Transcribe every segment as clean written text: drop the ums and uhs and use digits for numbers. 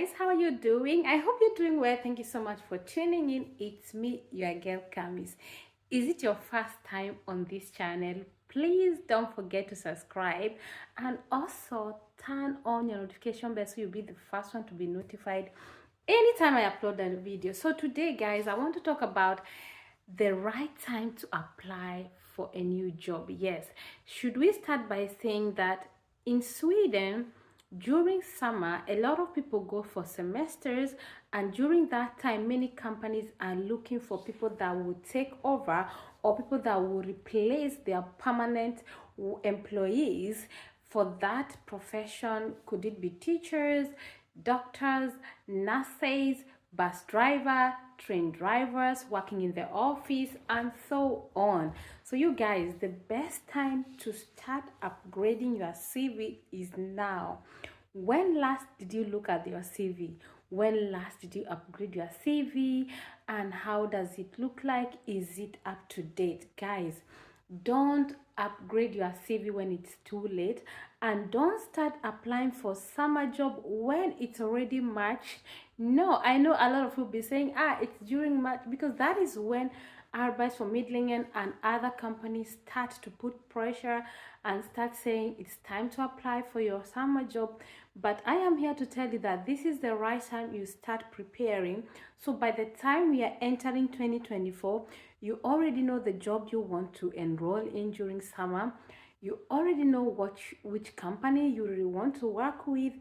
guys, how are you doing? I hope you're doing well. Thank you so much for tuning in. It's me, your girl Camis. Is it your first time on this channel? Please don't forget to subscribe and also turn on your notification bell so you'll be the first one to be notified anytime I upload a video. So today, guys, I want to talk about the right time to apply for a new job. Yes, should we start by saying that in Sweden, during summer, a lot of people go for semesters, and during that time, many companies are looking for people that will take over or people that will replace their permanent employees for that profession. Could it be teachers, doctors, nurses, bus driver, train drivers, working in the office, and so on. So you guys, the best time to start upgrading your CV is now. When last did you look at your CV? When last did you upgrade your CV? And how does it look like? Is it up to date? Guys, don't upgrade your CV when it's too late, and don't start applying for summer job when it's already March. No, I know a lot of you will be saying, it's during March, because that is when Arbeidsformidlingen and other companies start to put pressure and start saying it's time to apply for your summer job. But I am here to tell you that this is the right time you start preparing. So by the time we are entering 2024, you already know the job you want to enroll in during summer. You already know which company you really want to work with,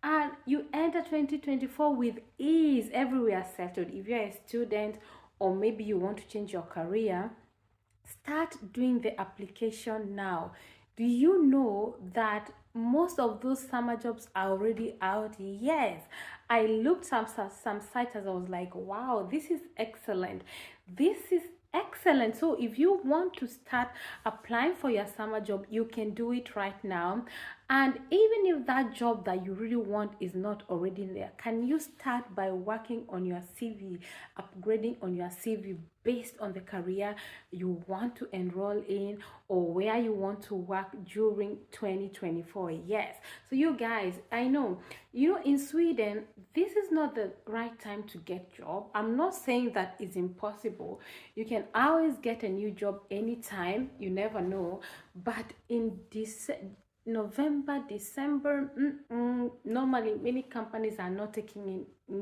and you enter 2024 with ease, everywhere settled. If you're a student or maybe you want to change your career, start doing the application now. Do you know that most of those summer jobs are already out? Yes, I looked some sites as I was like, wow, this is excellent. This is excellent. So if you want to start applying for your summer job, you can do it right now. And even if that job that you really want is not already there, can you start by working on your CV, upgrading on your CV based on the career you want to enroll in or where you want to work during 2024? Yes. So you guys, I know, in Sweden, this is not the right time to get job. I'm not saying that it's impossible. You can always get a new job anytime. You never know. But in this November, December, normally many companies are not taking in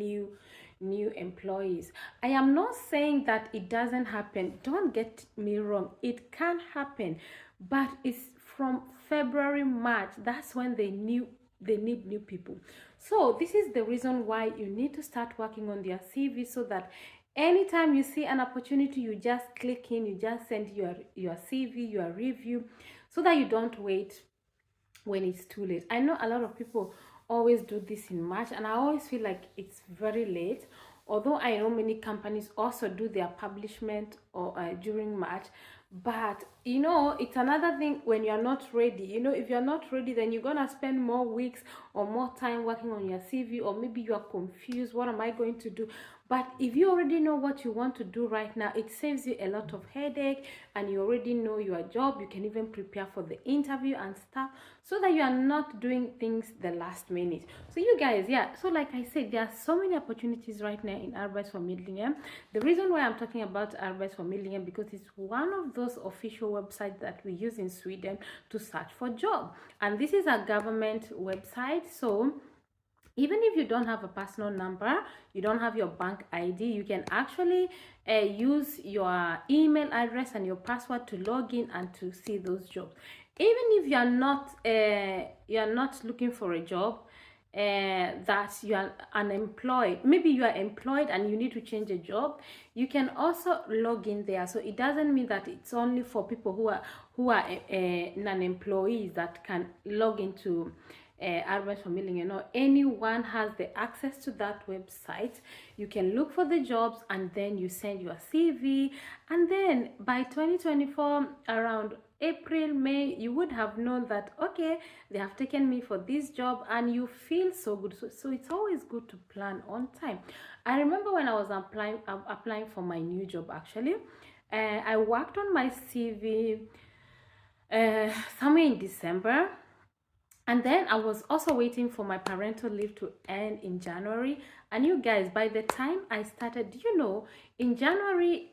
new employees. I am not saying that it doesn't happen. Don't get me wrong. It can happen, but it's from February, March. That's when they need new people. So this is the reason why you need to start working on their CV, so that anytime you see an opportunity, you just click in, you just send your CV, your review, so that you don't wait when it's too late. I know a lot of people always do this in March, and I always feel like it's very late. Although I know many companies also do their publishment or during March, but it's another thing when you're not ready. If you're not ready, then you're gonna spend more weeks or more time working on your CV, or maybe you are confused, what am I going to do? But if you already know what you want to do right now, it saves you a lot of headache, and you already know your job. You can even prepare for the interview and stuff, so that you are not doing things the last minute. So you guys, yeah, so like I said, there are so many opportunities right now in Arbeidsformidlingen. The reason why I'm talking about Arbeidsformidlingen, because it's one of those official websites that we use in Sweden to search for job, and this is a government website. So even if you don't have a personal number, you don't have your bank ID, you can actually use your email address and your password to log in and to see those jobs. Even if you're not looking for a job, that you are unemployed, maybe you are employed and you need to change a job, you can also log in there. So it doesn't mean that it's only for people who are non-employees that can log into Arbeidsformidlingen. Anyone has the access to that website. You can look for the jobs, and then you send your CV, and then by 2024, around April, May, you would have known that, okay, they have taken me for this job, and you feel so good. So it's always good to plan on time. I remember when I was applying for my new job, actually, I worked on my CV somewhere in December. And then I was also waiting for my parental leave to end in January. And you guys, by the time I started, you know, in January,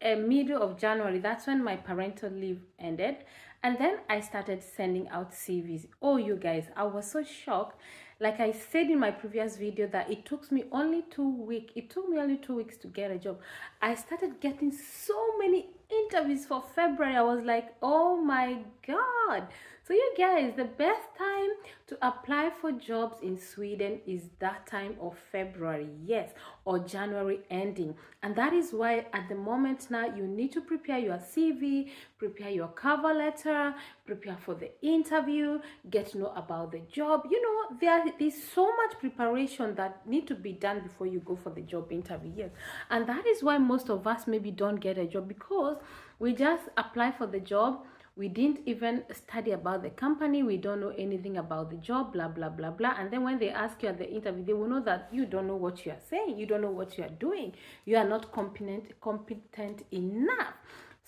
middle of January, that's when my parental leave ended. And then I started sending out CVs. Oh, you guys, I was so shocked. Like I said in my previous video that it took me only 2 weeks. It took me only 2 weeks to get a job. I started getting so many interviews for February. I was like, oh my God. So you guys, the best time to apply for jobs in Sweden is that time of February, yes, or January ending. And that is why at the moment now you need to prepare your CV, prepare your cover letter, prepare for the interview, get to know about the job. You know, there is so much preparation that need to be done before you go for the job interview, yes. And that is why most of us maybe don't get a job, because we just apply for the job. We didn't even study about the company. We don't know anything about the job, blah, blah, blah, blah. And then when they ask you at the interview, they will know that you don't know what you are saying. You don't know what you are doing. You are not competent enough.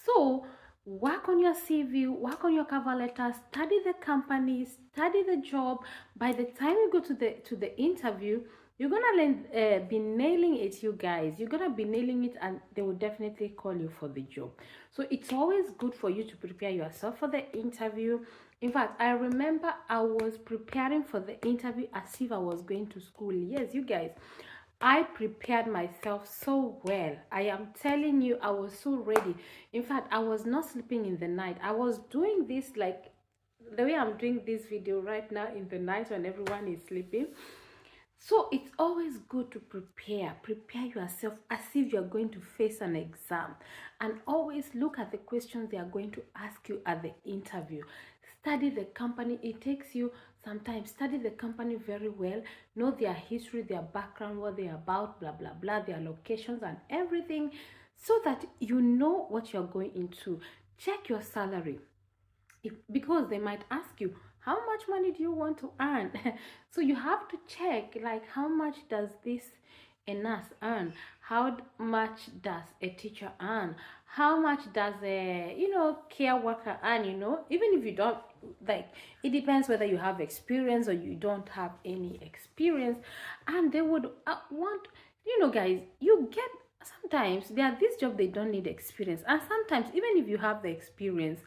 So work on your CV, work on your cover letter, study the company, study the job. By the time you go to the interview, you're gonna be nailing it, you guys. You're gonna be nailing it, and they will definitely call you for the job. So it's always good for you to prepare yourself for the interview. In fact, I remember I was preparing for the interview as if I was going to school. Yes, you guys, I prepared myself so well. I am telling you, I was so ready. In fact, I was not sleeping in the night. I was doing this like the way I'm doing this video right now in the night when everyone is sleeping. So it's always good to prepare yourself as if you're going to face an exam, and always look at the questions they are going to ask you at the interview. Study the company. It takes you some time. Study the company very well. Know their history, their background, what they're about, blah, blah, blah, their locations and everything, so that you know what you're going into. Check your salary, because they might ask you, how much money do you want to earn? So you have to check, like, how much does this a nurse earn? How much does a teacher earn? How much does a care worker earn? Even if you don't, like, it depends whether you have experience or you don't have any experience. And they would want, guys, you get, sometimes there are these jobs they don't need experience, and sometimes even if you have the experience,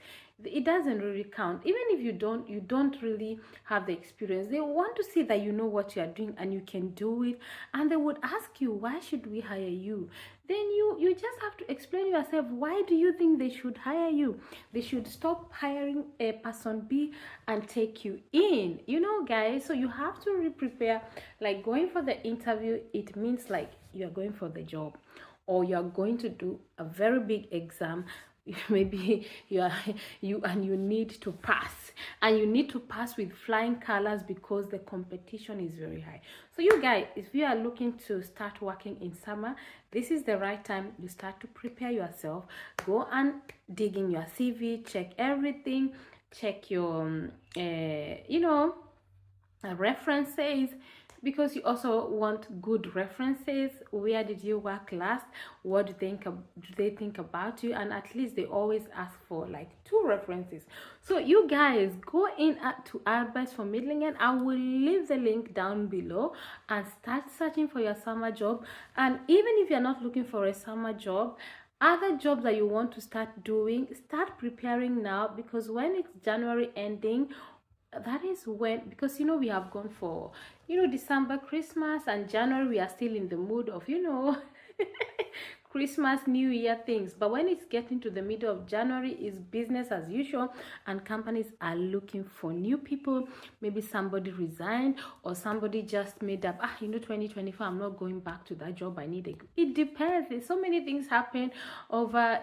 it doesn't really count. Even if you don't really have the experience, they want to see that you know what you are doing and you can do it. And they would ask you, why should we hire you? Then you just have to explain yourself, why do you think they should hire you? They should stop hiring a person B and take you in, guys. So you have to really prepare. Like, going for the interview, it means like you're going for the job, or you're going to do a very big exam. Maybe you need to pass, and you need to pass with flying colors, because the competition is very high. So you guys, if you are looking to start working in summer, this is the right time you start to prepare yourself. Go and dig in your CV, check everything, check your references, because you also want good references. Where did you work last? What do they think about you? And at least they always ask for like 2 references. So you guys, go in to Arbetsförmedlingen. I will leave the link down below, and start searching for your summer job. And even if you're not looking for a summer job, other jobs that you want to start doing, start preparing now, because when it's January ending, that is when, because we have gone for December, Christmas, and January we are still in the mood of Christmas, New Year things. But when it's getting to the middle of January, is business as usual, and companies are looking for new people. Maybe somebody resigned, or somebody just made up, 2024, I'm not going back to that job, I need it depends. There's so many things happen over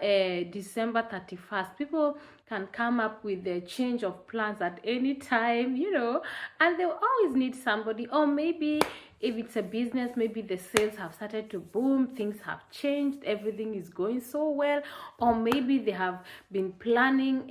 December 31st. People can come up with a change of plans at any time, and they'll always need somebody. Or maybe if it's a business, maybe the sales have started to boom, things have changed, everything is going so well. Or maybe they have been planning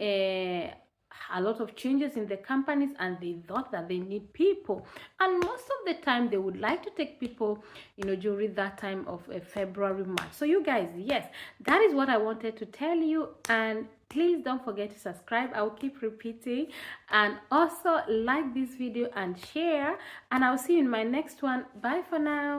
a lot of changes in the companies, and they thought that they need people, and most of the time they would like to take people, you know, during that time of February, March. So you guys, yes, that is what I wanted to tell you. And please don't forget to subscribe. I'll keep repeating, and also like this video and share, and I'll see you in my next one. Bye for now.